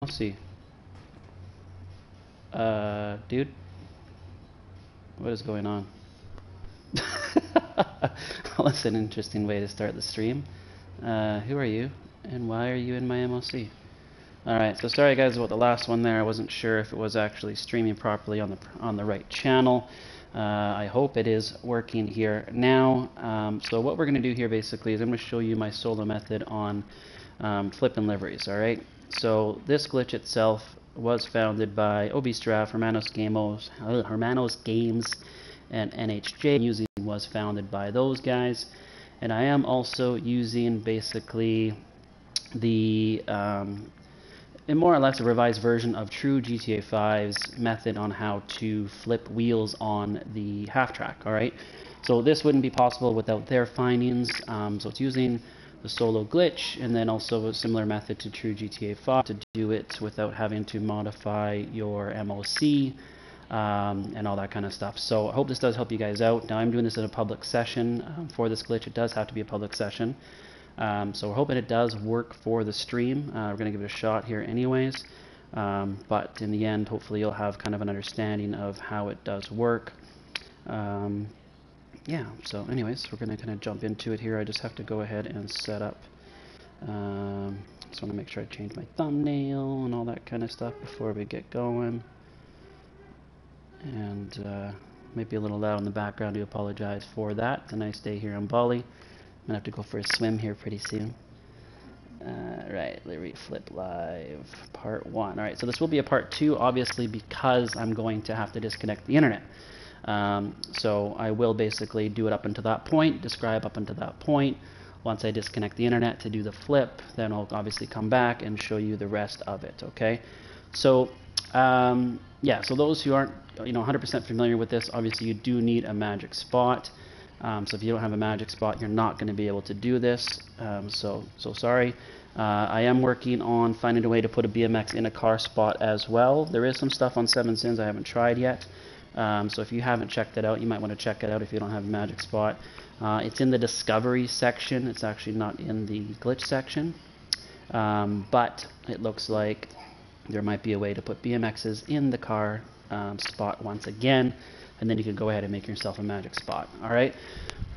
MOC? Dude? What is going on? Well, that's an interesting way to start the stream. Who are you? And why are you in my MOC? Alright, so sorry guys about the last one there. I wasn't sure if it was actually streaming properly on the right channel. I hope it is working here now. So what we're going to do here basically is I'm going to show you my solo method on flipping liveries. Alright, so this glitch itself was founded by Obistraff, Hermanos Games, and NHJ. Using was founded by those guys, and I am also using basically the more or less a revised version of true GTA 5's method on how to flip wheels on the half track. Alright, so this wouldn't be possible without their findings. So it's using the solo glitch and then also a similar method to true GTA 5 to do it without having to modify your MOC and all that kind of stuff. So I hope this does help you guys out. Now I'm doing this in a public session. For this glitch it does have to be a public session. So we're hoping it does work for the stream. We're going to give it a shot here anyways. But in the end, hopefully you'll have kind of an understanding of how it does work. Yeah, so anyways, we're going to kind of jump into it here. I just have to go ahead and set up. Just want to make sure I change my thumbnail and all that kind of stuff before we get going. And might be a little loud in the background. I do apologize for that. It's a nice day here in Bali. I'm gonna have to go for a swim here pretty soon. Right, livery flip live part 1. All right, so this will be a part 2, obviously, because I'm going to have to disconnect the internet. So I will basically do it up until that point, describe up until that point. Once I disconnect the internet to do the flip, then I'll obviously come back and show you the rest of it. Okay, so yeah, so those who aren't 100% familiar with this, obviously you do need a magic spot. So if you don't have a magic spot, you're not going to be able to do this. So sorry. I am working on finding a way to put a BMX in a car spot as well. There is some stuff on 7sins I haven't tried yet. So if you haven't checked it out, you might want to check it out if you don't have a magic spot. It's in the discovery section. It's actually not in the glitch section. But it looks like there might be a way to put BMXs in the car spot once again, and then you can go ahead and make yourself a magic spot. Alright,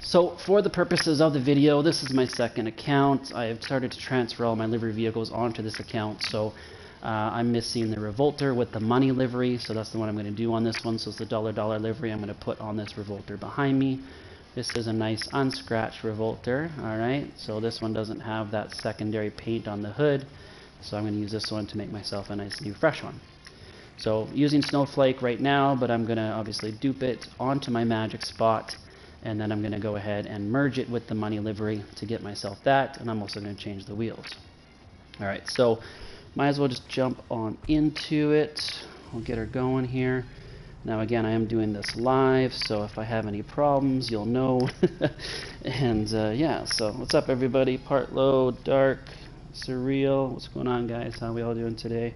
so for the purposes of the video, this is my second account. I have started to transfer all my livery vehicles onto this account, so I'm missing the Revolter with the money livery, so that's the one I'm going to do on this one. So it's the $$ livery I'm going to put on this Revolter behind me. This is a nice unscratched Revolter. Alright, so this one doesn't have that secondary paint on the hood, so I'm going to use this one to make myself a nice new fresh one. So using Snowflake right now, but I'm going to obviously dupe it onto my magic spot, and then I'm going to go ahead and merge it with the money livery to get myself that, and I'm also going to change the wheels. Alright, so might as well just jump on into it. We'll get her going here. Now again, I am doing this live, so if I have any problems, you'll know. And yeah, so what's up everybody? Part load, dark, surreal. What's going on guys? How we all doing today?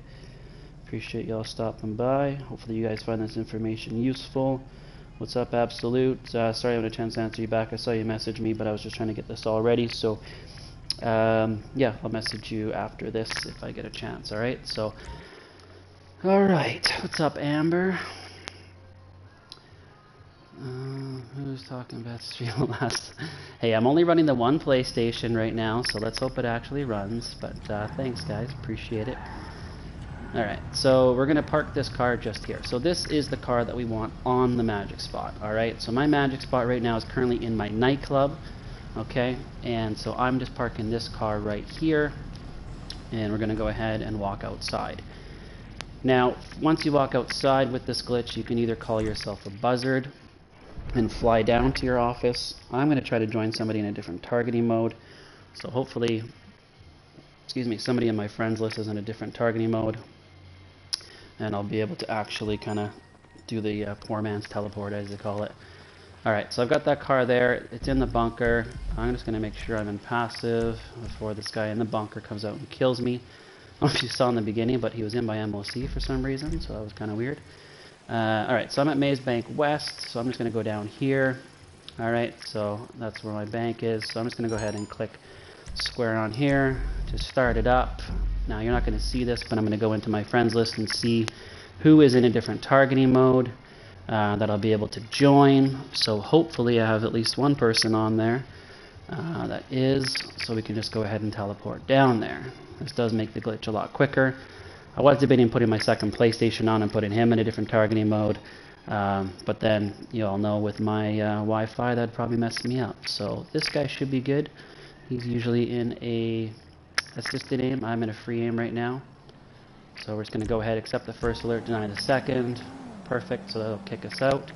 Appreciate y'all stopping by. Hopefully you guys find this information useful. What's up, Absolute? Sorry I haven't had a chance to answer you back. I saw you message me, but I was just trying to get this all ready. So yeah, I'll message you after this if I get a chance. Alright, so alright, what's up, Amber? Who's talking about stream last? Hey, I'm only running the one PlayStation right now, so let's hope it actually runs. But thanks guys, appreciate it. Alright, so we're going to park this car just here. So this is the car that we want on the magic spot. Alright, so my magic spot right now is currently in my nightclub. Okay, and so I'm just parking this car right here. And we're going to go ahead and walk outside. Now, once you walk outside with this glitch, you can either call yourself a buzzard and fly down to your office. I'm going to try to join somebody in a different targeting mode. So hopefully, excuse me, somebody in my friends list is in a different targeting mode. And I'll be able to actually kind of do the poor man's teleport, as they call it. Alright, so I've got that car there. It's in the bunker. I'm just going to make sure I'm in passive before this guy in the bunker comes out and kills me. I don't know if you saw in the beginning, but he was in my MOC for some reason, so that was kind of weird. Alright, so I'm at Maze Bank West, so I'm just going to go down here. Alright, so that's where my bank is. So I'm just going to go ahead and click square on here to start it up. Now you're not going to see this, but I'm going to go into my friends list and see who is in a different targeting mode that I'll be able to join. So hopefully I have at least one person on there that is, so we can just go ahead and teleport down there. This does make the glitch a lot quicker. I was debating putting my second PlayStation on and putting him in a different targeting mode, but then you all know with my Wi-Fi that'd probably mess me up. So this guy should be good. He's usually in a assisted aim. I'm in a free aim right now. So we're just going to go ahead, accept the first alert, deny the second. Perfect, so that'll kick us out.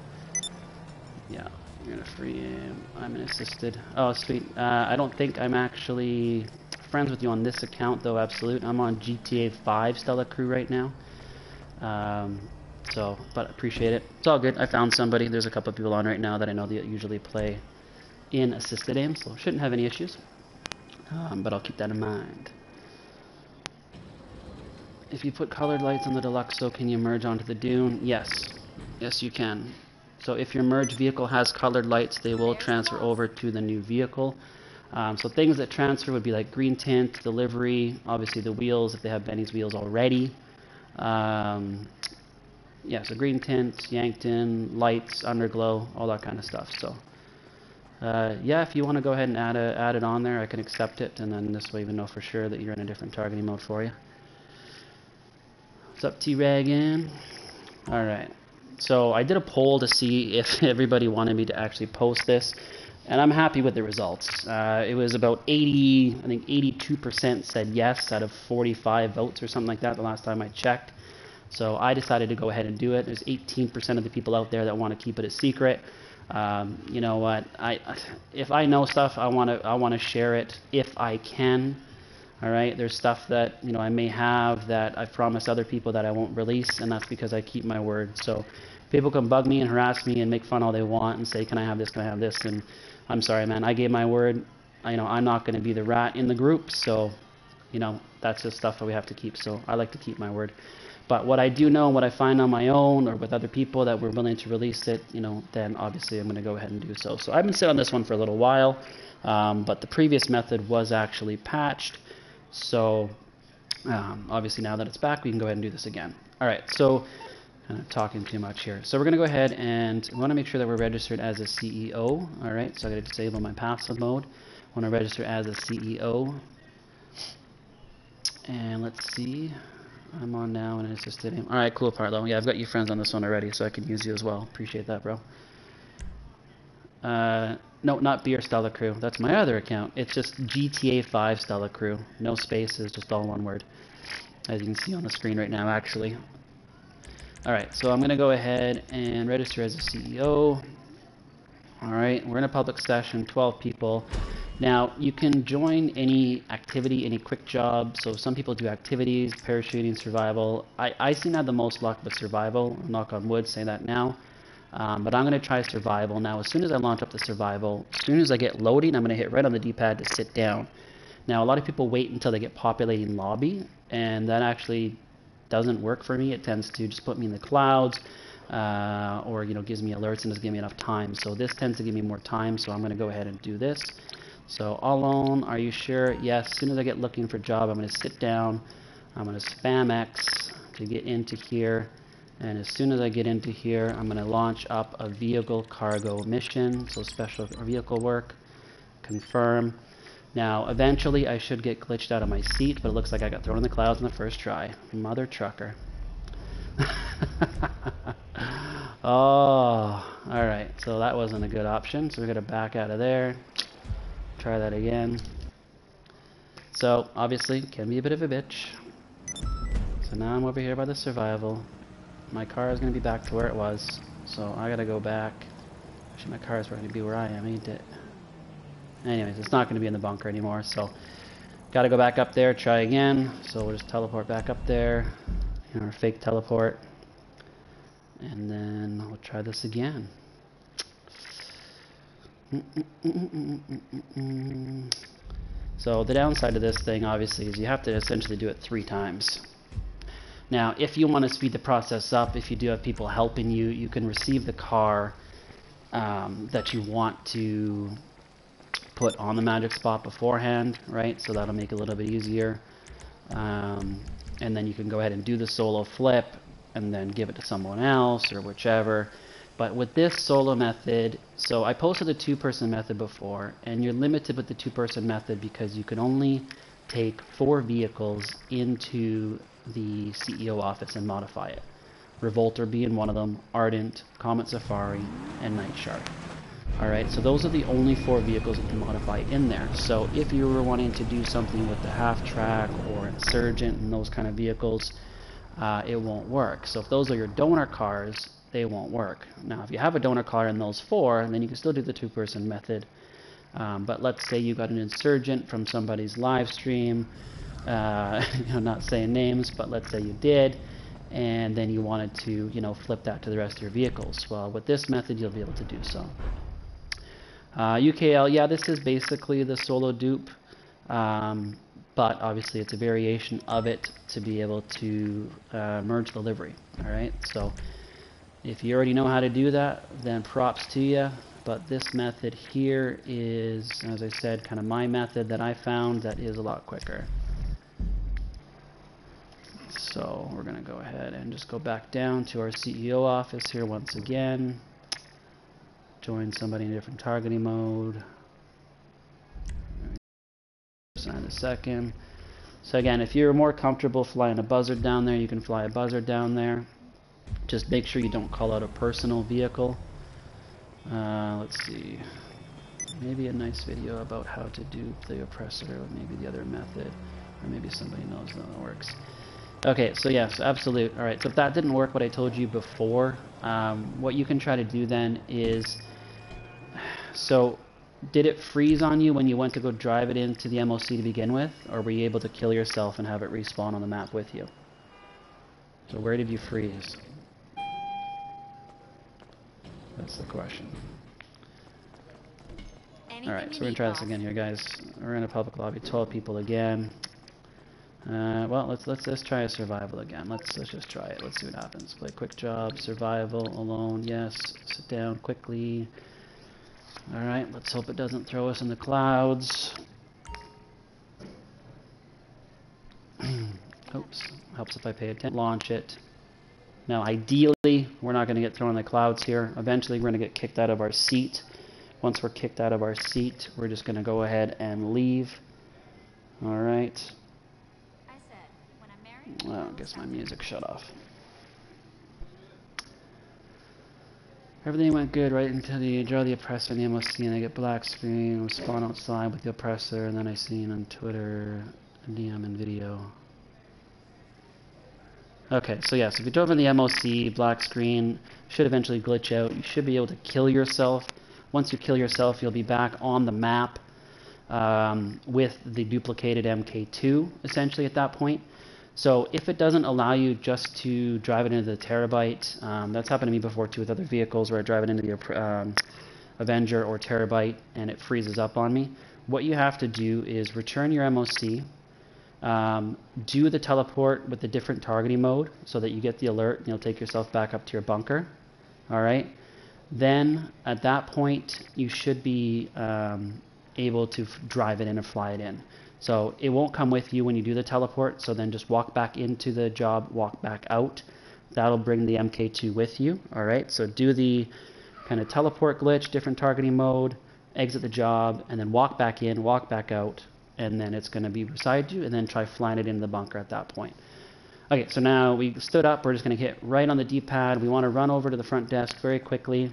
Yeah, you're in a free aim. I'm in assisted. Oh, sweet. I don't think I'm actually friends with you on this account, though, absolute. I'm on GTA 5 StellaCrew right now. But appreciate it. It's all good. I found somebody. There's a couple of people on right now that I know that usually play in assisted aim, so shouldn't have any issues. But I'll keep that in mind. If you put colored lights on the deluxe, so can you merge onto the dune? Yes. Yes, you can. So if your merged vehicle has colored lights, they will transfer over to the new vehicle. So things that transfer would be like green tint, the livery, obviously the wheels, if they have Benny's wheels already. Yeah, so green tint, yanked in, lights, underglow, all that kind of stuff. So yeah, if you want to go ahead and add it on there, I can accept it, and then this will even know for sure that you're in a different targeting mode for you. What's up, T-Ragan? Alright, so I did a poll to see if everybody wanted me to actually post this, and I'm happy with the results. It was about 82% said yes out of 45 votes or something like that the last time I checked. So I decided to go ahead and do it. There's 18% of the people out there that want to keep it a secret. You know what? If I know stuff, I want to share it if I can. All right. There's stuff that I may have that I've promised other people that I won't release, and that's because I keep my word. So people can bug me and harass me and make fun all they want and say, "Can I have this? Can I have this?" And I'm sorry, man. I gave my word. I'm not going to be the rat in the group. So that's just stuff that we have to keep. So I like to keep my word. But what I do know, and what I find on my own or with other people that were willing to release it, then obviously I'm going to go ahead and do so. So I've been sitting on this one for a little while, but the previous method was actually patched. So obviously now that it's back, we can go ahead and do this again. All right, so kind of talking too much here. So we're going to go ahead and we want to make sure that we're registered as a CEO. All right, so I got to disable my passive mode. I want to register as a CEO. And let's see. I'm on now in an assisted aim. Alright, cool part though. Yeah, I've got you friends on this one already, so I can use you as well. Appreciate that, bro. No, not Beer StellaCrew. That's my other account. It's just GTA 5 StellaCrew. No spaces, just all one word. As you can see on the screen right now, actually. Alright, so I'm going to go ahead and register as a CEO. Alright, we're in a public session, 12 people. Now, you can join any activity, any quick job. So some people do activities, parachuting, survival. I seem to have the most luck with survival. Knock on wood, say that now. But I'm going to try survival. Now, as soon as I launch up the survival, as soon as I get loading, I'm going to hit right on the D-pad to sit down. Now, a lot of people wait until they get populating lobby, and that actually doesn't work for me. It tends to just put me in the clouds, or gives me alerts and doesn't give me enough time. So this tends to give me more time, so I'm going to go ahead and do this. So alone, are you sure? Yes. As soon as I get looking for a job, I'm going to sit down. I'm going to spam X to get into here. And as soon as I get into here, I'm going to launch up a vehicle cargo mission. So special vehicle work. Confirm. Now, eventually, I should get glitched out of my seat, but it looks like I got thrown in the clouds on the first try. Mother trucker. Oh, all right. So that wasn't a good option. So we're going to back out of there. Try that again. So obviously can be a bit of a bitch. So now I'm over here by the survival. My car is going to be back to where it was. So I gotta go back. Actually, my car is going to be where I am, ain't it? Anyways, it's not going to be in the bunker anymore. So gotta go back up there, try again. So we'll just teleport back up there. Our fake teleport. And then we'll try this again. So the downside of this thing obviously is you have to essentially do it 3 times. Now if you want to speed the process up, if you do have people helping you, you can receive the car that you want to put on the magic spot beforehand, right? So that'll make it a little bit easier. and then you can go ahead and do the solo flip and then give it to someone else or whichever. But with this solo method, so I posted the two-person method before, and you're limited with the two-person method because you can only take 4 vehicles into the CEO office and modify it. Revolter being one of them, Ardent, Comet Safari, and Night Shark. Alright, so those are the only 4 vehicles you can modify in there. So if you were wanting to do something with the half-track or Insurgent and those kind of vehicles, it won't work. So if those are your donor cars, they won't work. Now if you have a donor car in those 4, then you can still do the two-person method. But let's say you got an Insurgent from somebody's live stream, I'm not saying names, but let's say you did, and then you wanted to, flip that to the rest of your vehicles. Well, with this method, you'll be able to do so. UKL, yeah, this is basically the solo dupe, but obviously it's a variation of it to be able to merge the livery. Alright, so if you already know how to do that, then props to you. But this method here is, as I said, kind of my method that I found that is a lot quicker. So we're going to go ahead and just go back down to our CEO office here once again. Join somebody in a different targeting mode. Sign a second. So again, if you're more comfortable flying a buzzard down there, you can fly a buzzard down there. Just make sure you don't call out a personal vehicle. Let's see. Maybe a nice video about how to dupe the oppressor, or maybe the other method, or maybe somebody knows how it works. Okay, so yes, absolute. Alright, so if that didn't work, what I told you before, what you can try to do then is, so did it freeze on you when you went to go drive it into the MOC to begin with, or were you able to kill yourself and have it respawn on the map with you? So where did you freeze? That's the question. Alright, so we're going to try this again here, guys. We're in a public lobby, 12 people again. Well, let's try a survival again. Let's just try it. Let's see what happens. Play quick job, survival, alone, yes. Sit down quickly. Alright, let's hope it doesn't throw us in the clouds. Oops, helps if I pay attention. Launch it. Now, ideally, we're not going to get thrown in the clouds here. Eventually, we're going to get kicked out of our seat. Once we're kicked out of our seat, we're just going to go ahead and leave. Alright. Well, I guess my music shut off. Everything went good right until you draw the oppressor in the MOC and I get black screen, we spawn outside with the oppressor, and then I seen on Twitter, DM and video. Okay, so yes, if you drove in the MOC, black screen, should eventually glitch out. You should be able to kill yourself. Once you kill yourself, you'll be back on the map with the duplicated MK2, essentially, at that point. So if it doesn't allow you just to drive it into the Terabyte, that's happened to me before too with other vehicles where I drive it into the Avenger or Terabyte and it freezes up on me. What you have to do is return your MOC, do the teleport with the different targeting mode so that you get the alert and you'll take yourself back up to your bunker. Alright? Then at that point you should be able to drive it in or fly it in. So it won't come with you when you do the teleport, so then just walk back into the job, walk back out. That'll bring the MK2 with you, alright? So do the kind of teleport glitch, different targeting mode, exit the job, and then walk back in, walk back out, and then it's going to be beside you, and then try flying it into the bunker at that point. Okay, so now we stood up, we're just going to hit right on the D-pad. We want to run over to the front desk very quickly.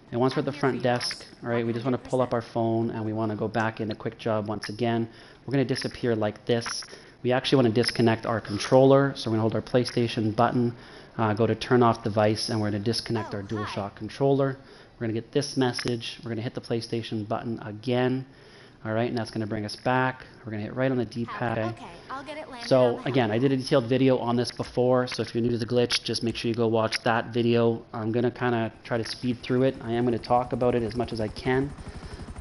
And once we're at the front desk, all right, we just want to pull up our phone and we want to go back into quick job once again. We're going to disappear like this. We actually want to disconnect our controller, so we're going to hold our PlayStation button, go to turn off device, and we're going to disconnect our DualShock controller. We're going to get this message. We're going to hit the PlayStation button again. All right, and that's going to bring us back. We're going to hit right on the D-pad. Okay, I'll get it landed So on the again, I did a detailed video on this before, so if you're new to the glitch, just make sure you go watch that video. I'm going to kind of try to speed through it. I am going to talk about it as much as I can,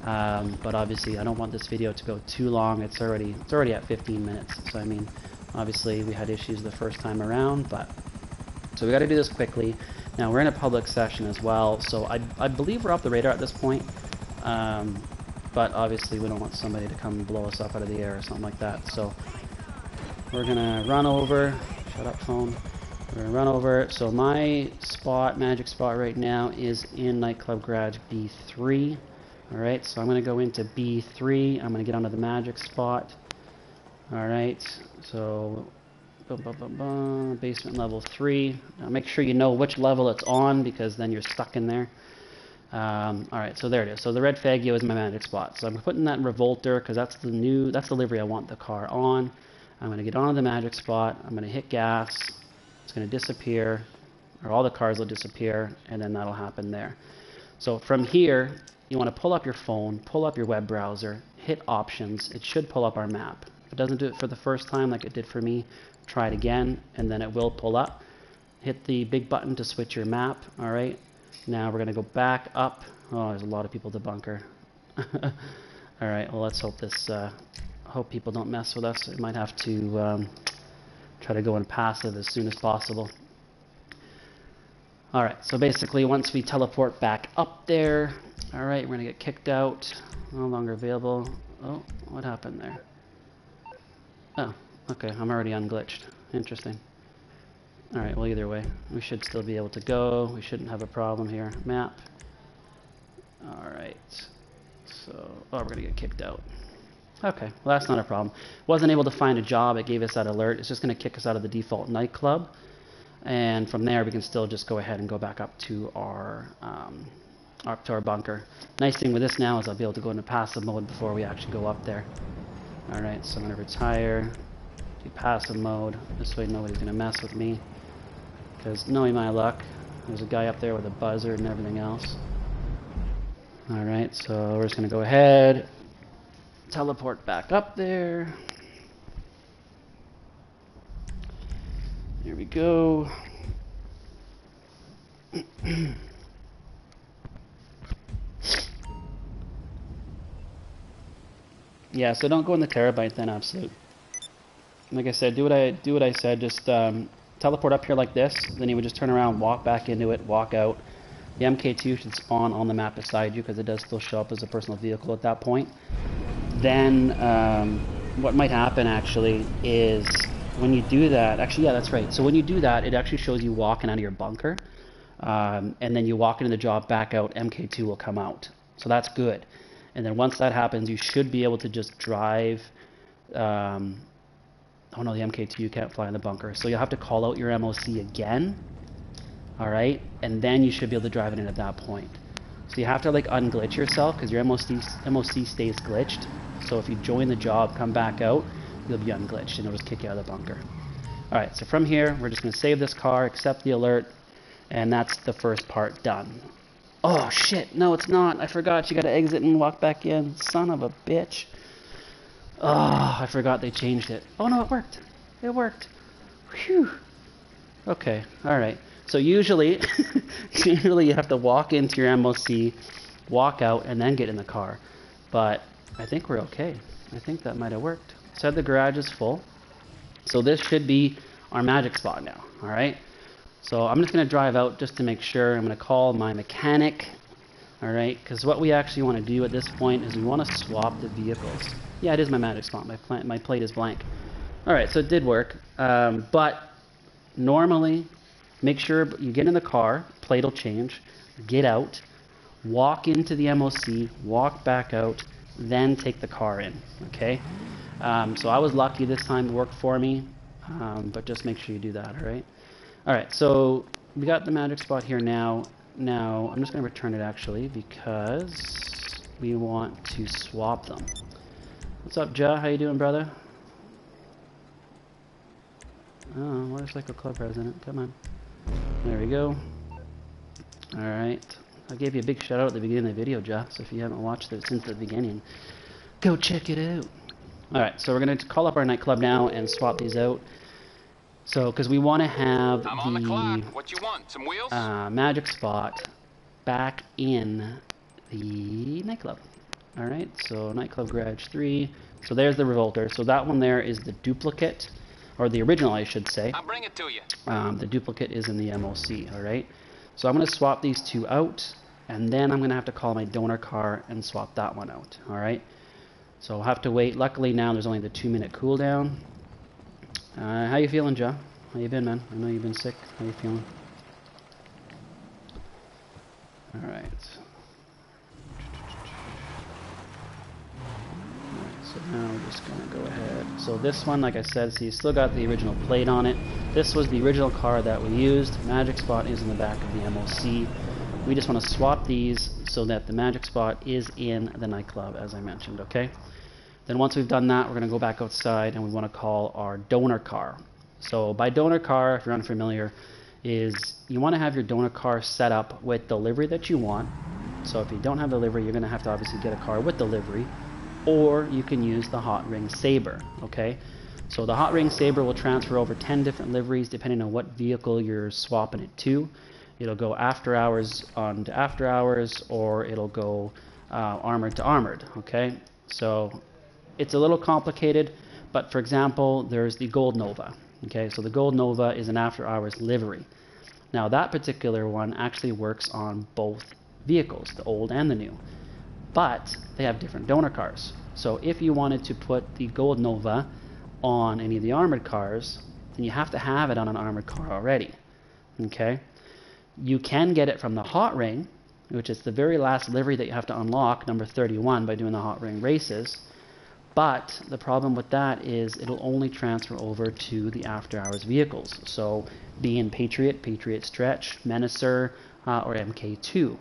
but obviously I don't want this video to go too long. It's already at 15 minutes, so I mean, obviously we had issues the first time around, but so we got to do this quickly. Now we're in a public session as well, so I believe we're off the radar at this point. But obviously we don't want somebody to come and blow us up out of the air or something like that. So we're gonna run over. Shut up, phone. We're gonna run over. So my spot, magic spot right now is in Nightclub Garage B3. All right, so I'm gonna go into B3. I'm gonna get onto the magic spot. All right, so basement level 3. Now make sure you know which level it's on, because then you're stuck in there. All right, so there it is. So the red Faggio is my magic spot. So I'm putting that in Revolter because that's the livery I want the car on. I'm going to get onto the magic spot. I'm going to hit gas. It's going to disappear, or all the cars will disappear, and then that'll happen there. So from here, you want to pull up your phone, pull up your web browser, hit options. It should pull up our map. If it doesn't do it for the first time like it did for me, try it again, and then it will pull up. Hit the big button to switch your map. All right. Now we're going to go back up. Oh, there's a lot of people to bunker. All right, well, let's hope this, hope people don't mess with us. We might have to try to go in passive as soon as possible. All right, so basically once we teleport back up there, all right, we're going to get kicked out. No longer available. Oh, what happened there? Oh, okay, I'm already unglitched. Interesting. Alright, well, either way, we should still be able to go. We shouldn't have a problem here. Map. Alright. So, oh, we're going to get kicked out. Okay, well, that's not a problem. Wasn't able to find a job. It gave us that alert. It's just going to kick us out of the default nightclub. And from there, we can still just go ahead and go back up to our bunker. Nice thing with this now is I'll be able to go into passive mode before we actually go up there. Alright, so I'm going to retire. Do passive mode. This way nobody's going to mess with me. Because knowing my luck, there's a guy up there with a buzzer and everything else. Alright, so we're just going to go ahead, teleport back up there. Here we go. Yeah, so don't go in the terabyte then, absolute. Like I said, do what I said. Just teleport up here like this. Then you would just turn around, walk back into it, walk out. The MK2 should spawn on the map beside you because it does still show up as a personal vehicle at that point. Then what might happen actually is when you do that. Actually, yeah, that's right. So when you do that, it actually shows you walking out of your bunker, and then you walk into the job, back out. MK2 will come out. So that's good. And then once that happens, you should be able to just drive. Oh no, the MK2 you can't fly in the bunker. So you'll have to call out your MOC again. Alright? And then you should be able to drive it in at that point. So you have to like unglitch yourself because your MOC stays glitched. So if you join the job, come back out, you'll be unglitched and it'll just kick you out of the bunker. Alright, so from here, we're just going to save this car, accept the alert, and that's the first part done. Oh shit, no it's not. I forgot you got to exit and walk back in. Son of a bitch. Oh, I forgot they changed it. Oh no, it worked. It worked. Whew. Okay, alright. So usually, usually you have to walk into your MOC, walk out, and then get in the car. But I think we're okay. I think that might have worked. Said the garage is full. So this should be our magic spot now, alright? So I'm just going to drive out just to make sure. I'm going to call my mechanic, alright? Because what we actually want to do at this point is we want to swap the vehicles. Yeah, it is my magic spot. My plate is blank. Alright, so it did work. But normally, make sure you get in the car, plate will change, get out, walk into the MOC, walk back out, then take the car in, okay? So I was lucky this time, it worked for me, but just make sure you do that, alright? Alright, so we got the magic spot here now. Now, I'm just going to return it actually because we want to swap them. What's up, Ja? How you doing, brother? Oh, motorcycle club president. Come on. There we go. Alright. I gave you a big shout out at the beginning of the video, Ja, so if you haven't watched it since the beginning, go check it out. Alright, so we're going to call up our nightclub now and swap these out. So, because we want to have What you want? Some wheels? magic spot back in the nightclub. Alright, so nightclub garage 3. So there's the Revolter. So that one there is the duplicate, or the original I should say. I'll bring it to you. The duplicate is in the MOC, alright? So I'm going to swap these two out, and then I'm going to have to call my donor car and swap that one out, alright? So I'll have to wait. Luckily now there's only the 2-minute cooldown. How you feeling, Joe? How you been, man? I know you've been sick. How you feeling? Alright. So now we're just going to go ahead. So this one, like I said, see, you still got the original plate on it. This was the original car that we used. Magic Spot is in the back of the MOC. We just want to swap these so that the Magic Spot is in the nightclub, as I mentioned, okay? Then once we've done that, we're going to go back outside and we want to call our donor car. So by donor car, if you're unfamiliar, is you want to have your donor car set up with the livery that you want. So if you don't have the livery, you're going to have to obviously get a car with the livery, or you can use the hotring saber, okay? So the hotring saber will transfer over 10 different liveries depending on what vehicle you're swapping it to. It'll go after hours on to after hours, or it'll go armored to armored, okay? So it's a little complicated, but for example, there's the Gold Nova, okay? So the Gold Nova is an after hours livery. Now that particular one actually works on both vehicles, the old and the new, but they have different donor cars. So if you wanted to put the Gold Nova on any of the armored cars, then you have to have it on an armored car already, okay? You can get it from the hotring, which is the very last livery that you have to unlock, number 31, by doing the hotring races. But the problem with that is it'll only transfer over to the after hours vehicles. So being Patriot, Patriot Stretch, Menacer, or MK2,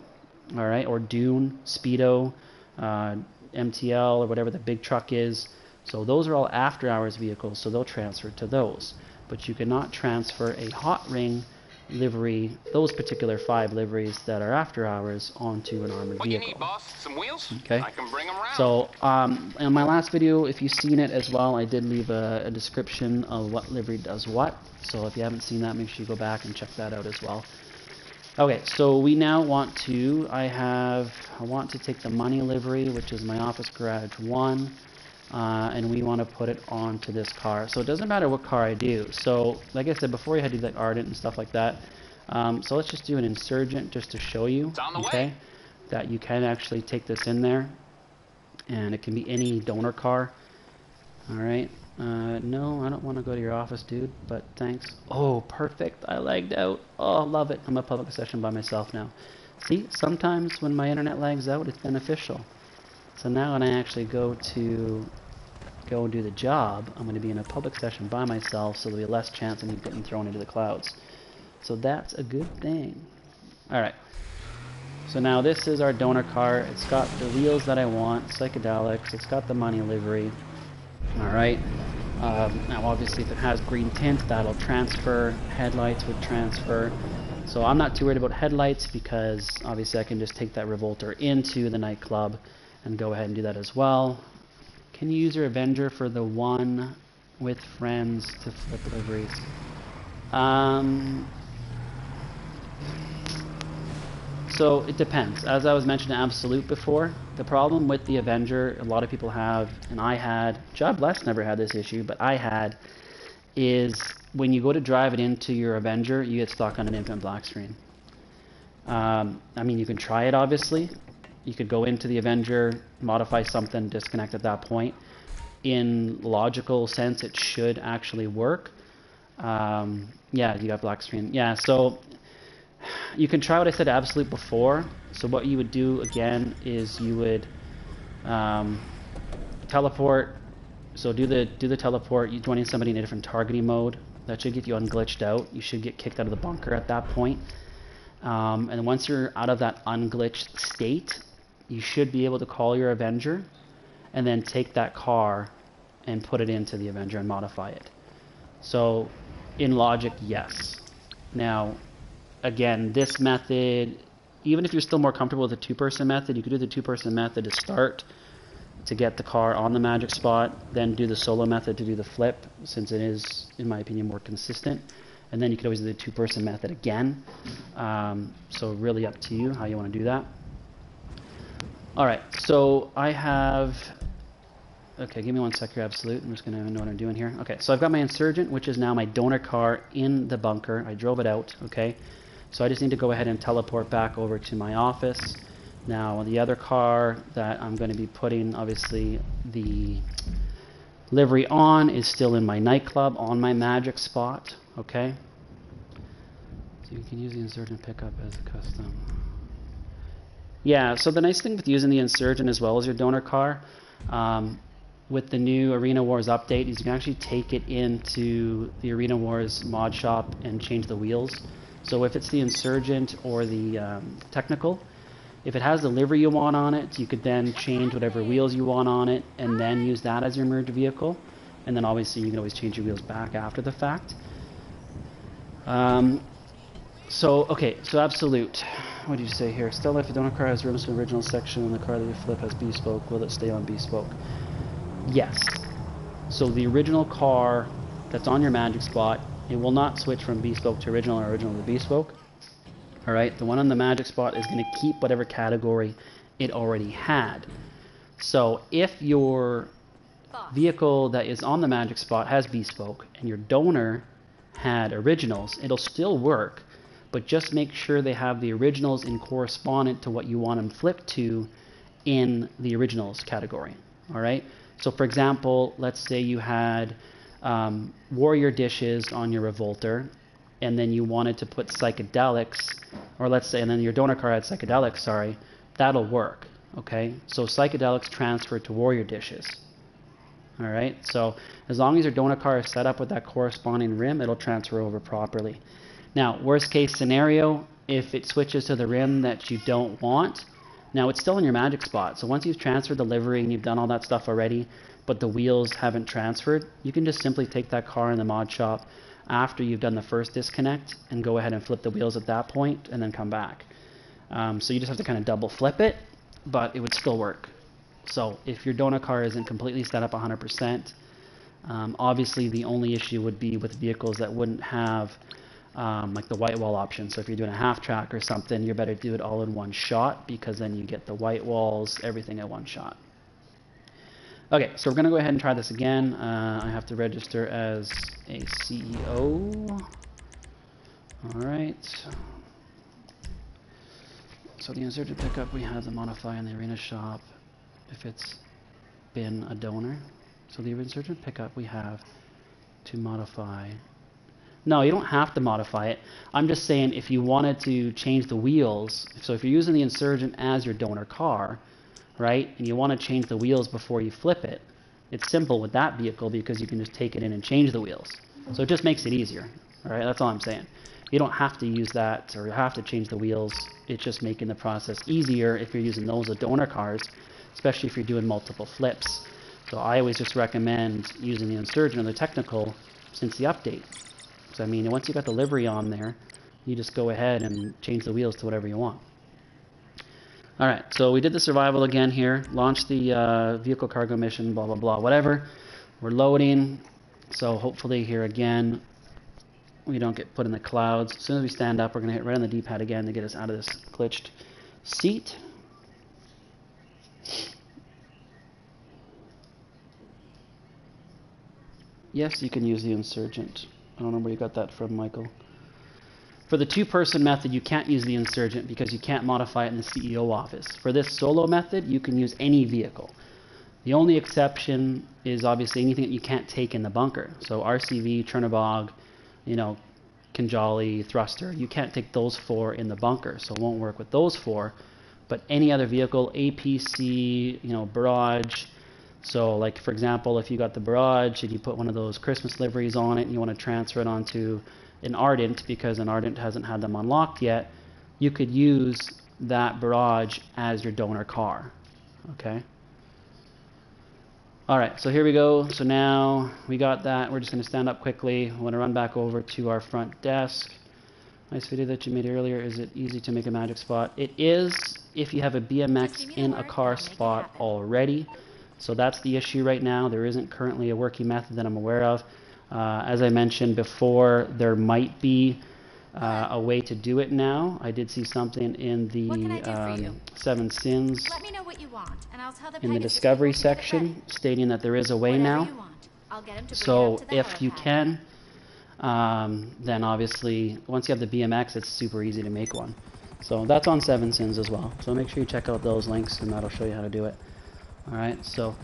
all right, or Dune, Speedo, MTL, or whatever the big truck is. So those are all after hours vehicles, so they'll transfer to those. But you cannot transfer a hotring livery, those particular 5 liveries that are after hours, onto an armored vehicle. What you need, boss? Some wheels? Okay. I can bring them around. So in my last video, if you've seen it as well, I did leave a description of what livery does what. So if you haven't seen that, make sure you go back and check that out as well. Okay, so we now want to, I want to take the money livery, which is my office garage 1. And we want to put it onto this car. So it doesn't matter what car I do. So like I said before, you had to do like Ardent and stuff like that. So let's just do an Insurgent just to show you, okay, that you can actually take this in there, and it can be any donor car. All right. No, I don't want to go to your office, dude, but thanks. Oh, perfect. I lagged out. Oh, love it. I'm a public session by myself now. See, sometimes when my internet lags out, it's beneficial. So now when I actually go and do the job, I'm going to be in a public session by myself, so there'll be less chance of me getting thrown into the clouds. So that's a good thing. Alright. So now this is our donor car. It's got the wheels that I want, psychedelics. It's got the money livery. Alright. Now obviously if it has green tint, that'll transfer. Headlights would transfer. So I'm not too worried about headlights because obviously I can just take that Revolter into the nightclub and go ahead and do that as well. Can you use your Avenger for the one with friends to flip liveries? So it depends. As I was mentioning Absolute before, the problem with the Avenger, a lot of people have, and I had, God bless, never had this issue, but I had, is when you go to drive it into your Avenger, you get stuck on an infant black screen. I mean, you can try it, obviously. You could go into the Avenger, modify something, disconnect at that point. In logical sense, it should actually work. Yeah, you got black screen. Yeah, so you can try what I said Absolute before. So what you would do again is you would teleport. So do the teleport. You join in somebody in a different targeting mode. That should get you unglitched out. You should get kicked out of the bunker at that point. And once you're out of that unglitched state, you should be able to call your Avenger and then take that car and put it into the Avenger and modify it. So in logic, yes. Now, again, this method, even if you're still more comfortable with the 2-person method, you could do the 2-person method to start to get the car on the Magic Spot, then do the solo method to do the flip, since it is, in my opinion, more consistent. And then you could always do the 2-person method again. So really up to you how you want to do that. Alright, so I have... Okay, give me one sec here, Absolute. I'm just going to know what I'm doing here. Okay, so I've got my Insurgent, which is now my donor car in the bunker. I drove it out, okay? So I just need to go ahead and teleport back over to my office. Now, the other car that I'm going to be putting, obviously, the Livery on is still in my nightclub on my magic spot. Okay. So you can use the insurgent pickup as a custom. Yeah, so the nice thing with using the insurgent as well as your donor car, with the new Arena Wars update, is you can actually take it into the Arena Wars mod shop and change the wheels. So if it's the insurgent or the technical, if it has the livery you want on it, you could then change whatever wheels you want on it and then use that as your merged vehicle. And then obviously you can always change your wheels back after the fact. Okay, so absolute. What do you say here? Stella, if your donor car has rooms for the original section and the car that you flip has bespoke, will it stay on bespoke? Yes. So the original car that's on your magic spot, it will not switch from bespoke to original or original to bespoke. Alright, the one on the magic spot is going to keep whatever category it already had. So if your vehicle that is on the magic spot has bespoke and your donor had originals, it'll still work, but just make sure they have the originals in correspondent to what you want them flipped to in the originals category. Alright, so for example, let's say you had warrior dishes on your revolter, and then you wanted to put psychedelics, or let's say, and then your donor car had psychedelics, sorry, that'll work, okay? So psychedelics transfer to warrior dishes, all right? So as long as your donor car is set up with that corresponding rim, it'll transfer over properly. Now, worst case scenario, if it switches to the rim that you don't want, now it's still in your magic spot. So once you've transferred the livery and you've done all that stuff already, but the wheels haven't transferred, you can just simply take that car in the mod shop after you've done the first disconnect and go ahead and flip the wheels at that point and then come back. So you just have to kind of double flip it, but it would still work. So if your donor car isn't completely set up 100%, obviously the only issue would be with vehicles that wouldn't have like the white wall option. So if you're doing a half track or something, you better do it all in one shot, because then you get the white walls, everything at one shot. Okay, so we're going to go ahead and try this again. I have to register as a CEO. All right. So the inserted pickup, we have the modify in the arena shop if it's been a donor. So the inserted pickup we have to modify. No, you don't have to modify it. I'm just saying if you wanted to change the wheels, so if you're using the insurgent as your donor car, right, and you want to change the wheels before you flip it, it's simple with that vehicle because you can just take it in and change the wheels. So it just makes it easier. All right, that's all I'm saying. You don't have to use that or you have to change the wheels. It's just making the process easier if you're using those as donor cars, especially if you're doing multiple flips. So I always just recommend using the insurgent or the technical since the update. So I mean, once you got the livery on there, you just go ahead and change the wheels to whatever you want. Alright, so we did the survival again here, launched the vehicle cargo mission, blah, blah, blah, whatever. We're loading, so hopefully here again, we don't get put in the clouds. As soon as we stand up, we're going to hit right on the D-pad again to get us out of this glitched seat. Yes, you can use the insurgent. I don't know where you got that from, Michael. For the two-person method, you can't use the insurgent because you can't modify it in the CEO office. For this solo method, you can use any vehicle. The only exception is obviously anything that you can't take in the bunker. So RCV, Chernobog, you know, Kinjali, Thruster, you can't take those four in the bunker, so it won't work with those four. But any other vehicle, APC, you know, Barrage. So like for example, if you got the Barrage and you put one of those Christmas liveries on it and you want to transfer it onto an Ardent because an Ardent hasn't had them unlocked yet, you could use that Barrage as your donor car. Okay. Alright, so here we go. So now we got that. We're just going to stand up quickly. I want to run back over to our front desk. Nice video that you made earlier. Is it easy to make a magic spot? It is if you have a BMX in a car spot already. So that's the issue right now. There isn't currently a working method that I'm aware of. As I mentioned before, there might be a way to do it now. I did see something in the 7 Sins Let me know what you want, and I'll tell the in the discovery section stating that there is a way now. So if you can, then obviously once you have the BMX, it's super easy to make one. So that's on 7 Sins as well. So make sure you check out those links and that'll show you how to do it. Alright, so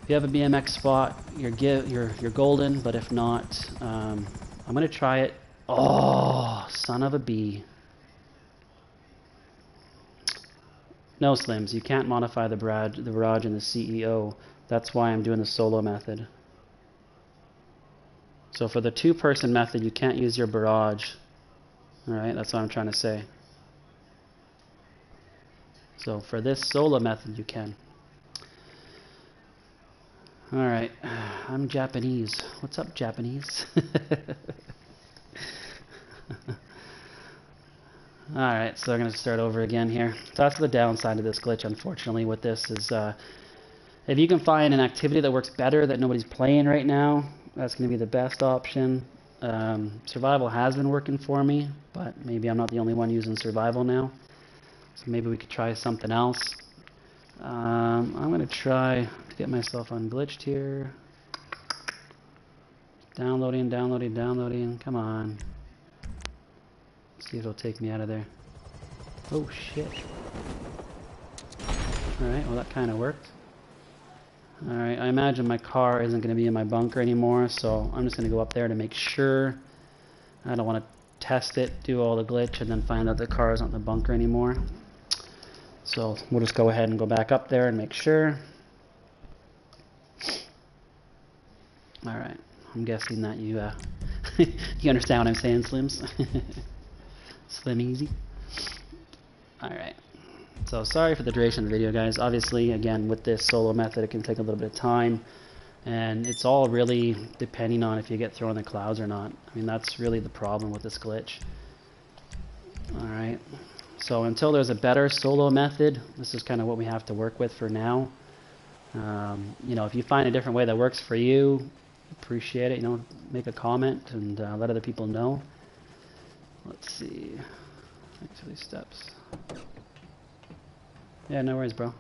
If you have a BMX spot, you're golden. But if not, I'm gonna try it. Oh, son of a bee! No, Slims, you can't modify the barrage in the CEO. That's why I'm doing the solo method. So for the two-person method, you can't use your barrage. All right, that's what I'm trying to say. So for this solo method, you can. All right, I'm Japanese. What's up, Japanese? All right, so I'm going to start over again here. So that's the downside of this glitch, unfortunately, with this is if you can find an activity that works better that nobody's playing right now, that's going to be the best option. Survival has been working for me, but maybe I'm not the only one using survival now. So maybe we could try something else. I'm going to try to get myself unglitched here. Downloading, downloading, downloading. Come on. Let's see if it'll take me out of there. Oh, shit. Alright, well that kind of worked. Alright, I imagine my car isn't going to be in my bunker anymore, so I'm just going to go up there to make sure. I don't want to test it, do all the glitch, and then find out the car isn't in the bunker anymore. So we'll just go ahead and go back up there and make sure. Alright, I'm guessing that you you understand what I'm saying, Slims? Slim easy. Alright. So sorry for the duration of the video, guys. Obviously, again, with this solo method, it can take a little bit of time. And it's all really depending on if you get thrown in the clouds or not. I mean, that's really the problem with this glitch. Alright. So until there's a better solo method, this is kind of what we have to work with for now. You know, if you find a different way that works for you, appreciate it. You know, make a comment and let other people know. Let's see. Thanks for these steps. Yeah, no worries, bro.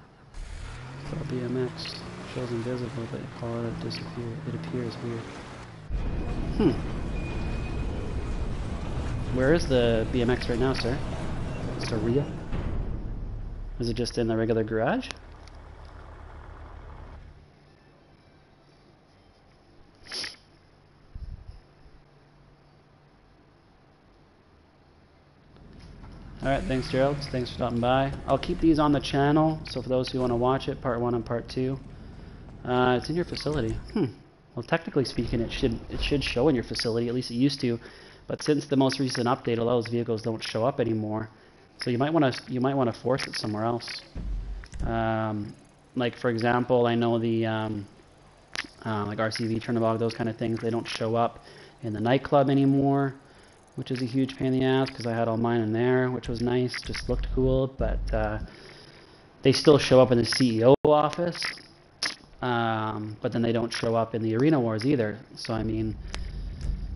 So BMX shows invisible, but you call it disappear. It appears weird. Where is the BMX right now, sir? Mr. Ria? Is it just in the regular garage? Alright, thanks Gerald. Thanks for stopping by. I'll keep these on the channel, so for those who want to watch it, part 1 and part 2. It's in your facility. Well, technically speaking, it should show in your facility, at least it used to. But since the most recent update, a lot of those vehicles don't show up anymore. So you might want to force it somewhere else. Like for example, I know the like RCV, Turnabog, those kind of things, they don't show up in the nightclub anymore, which is a huge pain in the ass because I had all mine in there, which was nice, just looked cool, but they still show up in the CEO office, but then they don't show up in the Arena Wars either. So I mean,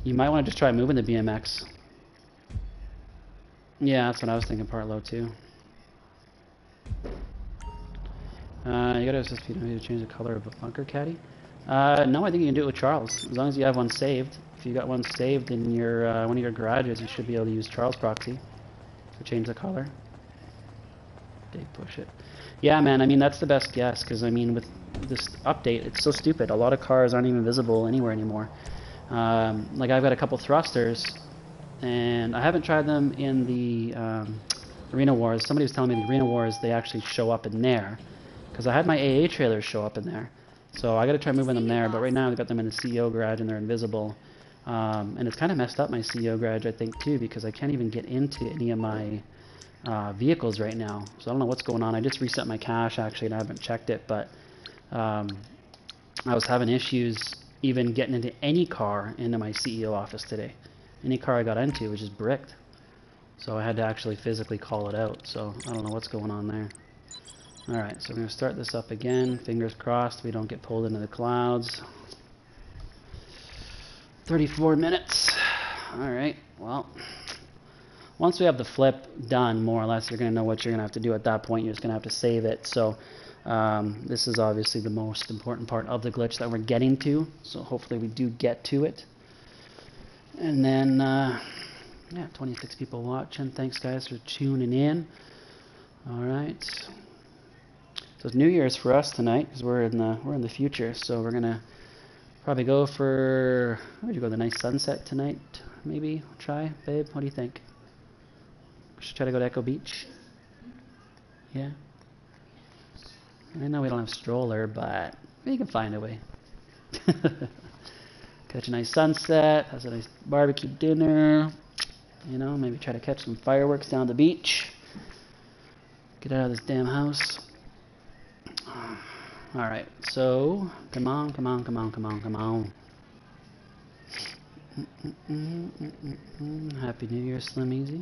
you might want to just try moving the BMX. Yeah, that's what I was thinking, part low too. You gotta assist people to change the color of a bunker caddy. No, I think you can do it with Charles, as long as you have one saved. If you got one saved in your one of your garages, you should be able to use Charles proxy to change the color. They push it. Yeah, man. I mean, that's the best guess because I mean, with this update, it's so stupid. A lot of cars aren't even visible anywhere anymore. Like I've got a couple thrusters, and I haven't tried them in the Arena Wars. Somebody was telling me the Arena Wars they actually show up in there, because I had my AA trailers show up in there. So I got to try moving them there. But right now I've got them in the CEO garage and they're invisible. And it's kind of messed up my CEO garage, I think, too, because I can't even get into any of my vehicles right now. So I don't know what's going on. I just reset my cache, actually, and I haven't checked it. But I was having issues even getting into any car into my CEO office today. Any car I got into was just bricked. So I had to actually physically call it out. So I don't know what's going on there. Alright, so we're going to start this up again. Fingers crossed we don't get pulled into the clouds. 34 minutes. Alright, well, once we have the flip done, more or less, you're going to know what you're going to have to do at that point. You're just going to have to save it. So this is obviously the most important part of the glitch that we're getting to. So hopefully we do get to it. And then, yeah, 26 people watching. Thanks, guys, for tuning in. Alright. So it's New Year's for us tonight because we're in the future. So we're gonna probably go for, where would you go? The nice sunset tonight, maybe. Try, babe. What do you think? Should try to go to Echo Beach. Yeah. I know we don't have stroller, but we can find a way. Catch a nice sunset, has a nice barbecue dinner. You know, maybe try to catch some fireworks down the beach. Get out of this damn house. Alright, so, come on. Happy New Year, Slim Easy.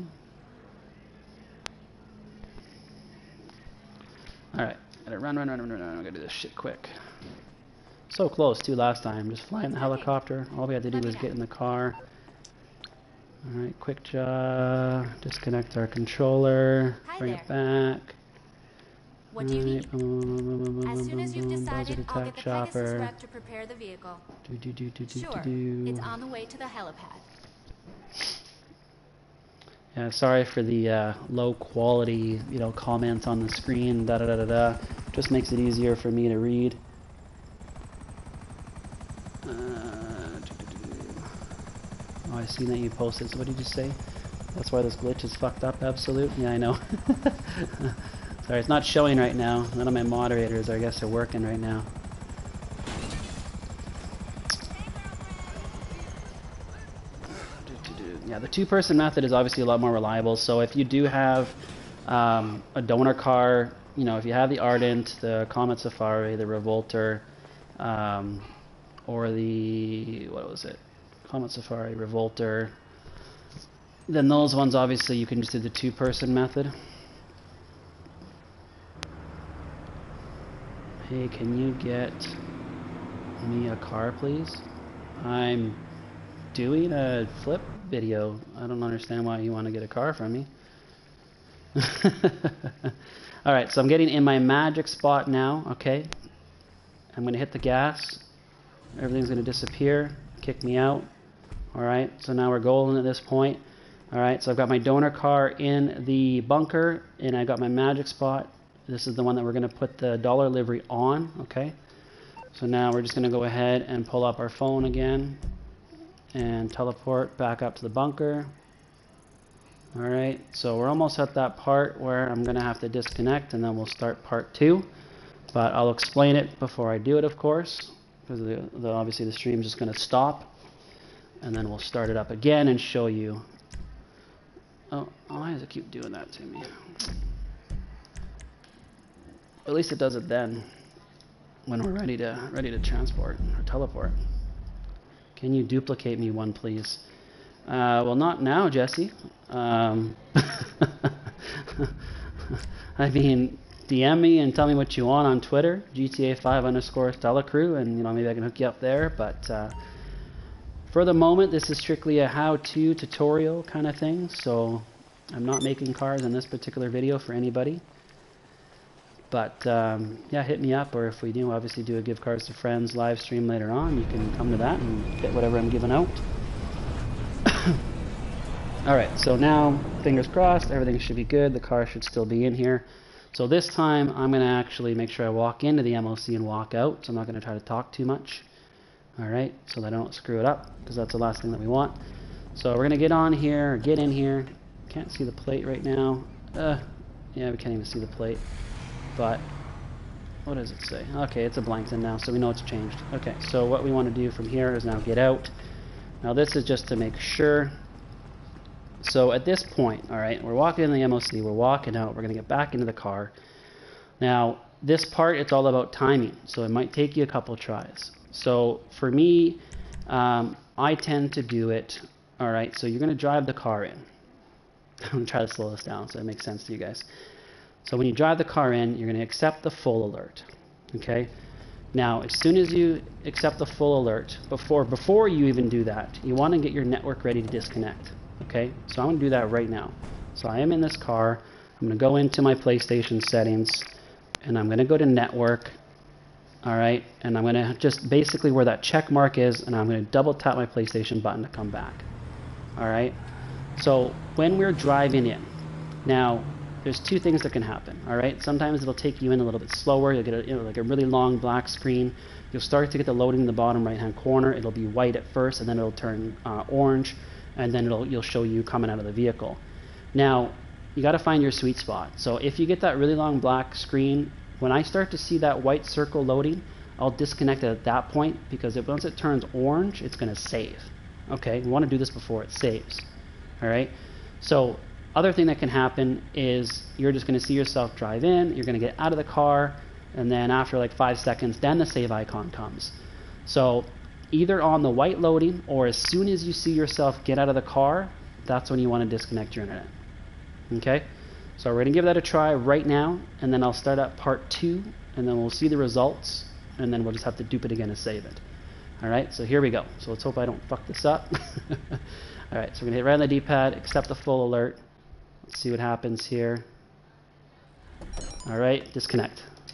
Alright, gotta run. I gotta do this shit quick. So close, too, last time. Just flying the helicopter. All we had to do was get in the car. Alright, quick job. Disconnect our controller. Bring it back. What do you need? As soon as you've decided, I'll get the Pegasus rep to prepare the vehicle. Sure, it's on the way to the helipad. Yeah, sorry for the low quality, comments on the screen. Just makes it easier for me to read. Oh, I seen that you posted. So what did you say? That's why this glitch is fucked up. Absolute. Yeah, I know. Sorry, it's not showing right now. None of my moderators, I guess, are working right now. Yeah, the two-person method is obviously a lot more reliable. So if you do have a donor car, if you have the Ardent, the Comet Safari, the Revolter, or the, what was it? Comet Safari, Revolter, then those ones obviously you can just do the two-person method. Hey, can you get me a car, please? I'm doing a flip video. I don't understand why you want to get a car from me. Alright, so I'm getting in my magic spot now, okay? I'm going to hit the gas. Everything's going to disappear. Kick me out. Alright, so now we're golden at this point. Alright, so I've got my donor car in the bunker, and I got my magic spot. This is the one that we're going to put the dollar livery on, okay? So now we're just going to go ahead and pull up our phone again and teleport back up to the bunker. Alright, so we're almost at that part where I'm going to have to disconnect, and then we'll start part 2. But I'll explain it before I do it, of course, because obviously the stream's just going to stop. And then we'll start it up again and show you. Oh, why does it keep doing that to me? At least it does it then, when we're ready to transport or teleport. Can you duplicate me one, please? Well, not now, Jesse. I mean, DM me and tell me what you want on Twitter, GTA5_StellaCrew, and maybe I can hook you up there. But for the moment, this is strictly a how-to tutorial kind of thing, so I'm not making cars in this particular video for anybody. But yeah, hit me up, or if we do obviously do a Give Cars to Friends live stream later on, you can come to that and get whatever I'm giving out. Alright, so now, fingers crossed, everything should be good, the car should still be in here. So this time, I'm going to actually make sure I walk into the MOC and walk out, so I'm not going to try to talk too much. Alright, so that I don't screw it up, because that's the last thing that we want. So we're going to get on here, or get in here. Can't see the plate right now. Yeah, we can't even see the plate. But, what does it say? Okay, it's a Blankton now, so we know it's changed. Okay, so what we want to do from here is now get out. Now this is just to make sure. So at this point, alright, we're walking in the MOC, we're walking out, we're going to get back into the car. Now, this part, it's all about timing, so it might take you a couple tries. So for me, I tend to do it, alright, so you're going to drive the car in. I'm going to try to slow this down so it makes sense to you guys. So when you drive the car in, you're going to accept the full alert, okay? Now, as soon as you accept the full alert, before you even do that, you want to get your network ready to disconnect, okay? So I'm going to do that right now. So I am in this car, I'm going to go into my PlayStation settings, and I'm going to go to network, alright? And I'm going to just basically where that check mark is, and I'm going to double tap my PlayStation button to come back, alright? So when we're driving in, now, there's two things that can happen, all right? Sometimes it'll take you in a little bit slower. You'll get a, like a really long black screen. You'll start to get the loading in the bottom right-hand corner. It'll be white at first, and then it'll turn orange, and then you'll show you coming out of the vehicle. Now, you got to find your sweet spot. So if you get that really long black screen, when I start to see that white circle loading, I'll disconnect it at that point, because once it turns orange, it's going to save. Okay, we want to do this before it saves. All right. So other thing that can happen is you're just going to see yourself drive in. You're going to get out of the car, and then after like 5 seconds, then the save icon comes. So either on the white loading or as soon as you see yourself get out of the car, that's when you want to disconnect your internet. Okay. So we're going to give that a try right now, and then I'll start up part 2, and then we'll see the results, and then we'll just have to dupe it again to save it. Alright, so here we go. So let's hope I don't fuck this up. Alright, so we're going to hit right on the D-pad, accept the full alert. Let's see what happens here. Alright, disconnect.